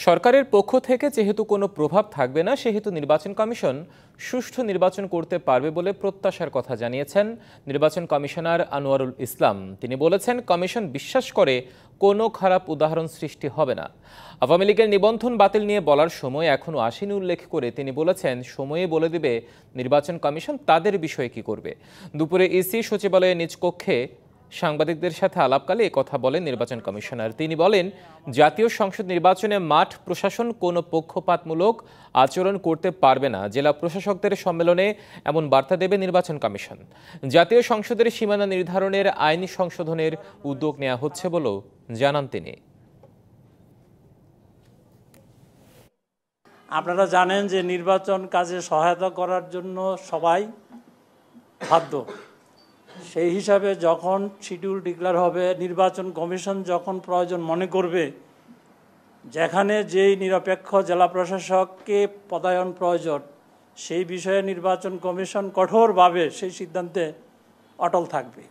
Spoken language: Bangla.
সরকারের পক্ষ থেকে যেহেতু কোনো প্রভাব থাকবে না, সেহেতু নির্বাচন কমিশন সুষ্ঠু নির্বাচন করতে পারবে বলে প্রত্যাশার কথা জানিয়েছেন নির্বাচন কমিশনার আনোয়ারুল ইসলাম। তিনি বলেছেন, কমিশন বিশ্বাস করে কোনো খারাপ উদাহরণ সৃষ্টি হবে না। আওয়ামী লীগের নিবন্ধন বাতিল নিয়ে বলার সময় এখনও আসেনি উল্লেখ করে তিনি বলেছেন, সময়ে বলে দেবে নির্বাচন কমিশন তাদের বিষয়ে কি করবে। দুপুরে ইসি সচিবালয়ে নিজ কক্ষে সাংবাদিকদের সাথে আলাপকালে কথা বলেন নির্বাচন কমিশনার। তিনি বলেন, জাতীয় সংসদ নির্বাচনে মাঠ প্রশাসন কোনো পক্ষপাতমূলক আচরণ করতে পারবে না। জেলা প্রশাসকদের সম্মেলনে এমন বার্তা দেবে নির্বাচন কমিশন। জাতীয় সংসদের সীমানা নির্ধারণের আইনি সংশোধনের উদ্যোগ নেওয়া হচ্ছে বলেও জানান তিনি। আপনারা জানেন যে নির্বাচন কাজে সহায়তা করার জন্য সবাই বাধ্য। সেই হিসাবে যখন শিডিউল ডিক্লেয়ার হবে, নির্বাচন কমিশন যখন প্রয়োজন মনে করবে, যেখানে যেই নিরপেক্ষ জেলা প্রশাসককে পদায়ন প্রয়োজন, সেই বিষয়ে নির্বাচন কমিশন কঠোরভাবে সেই সিদ্ধান্তে অটল থাকবে।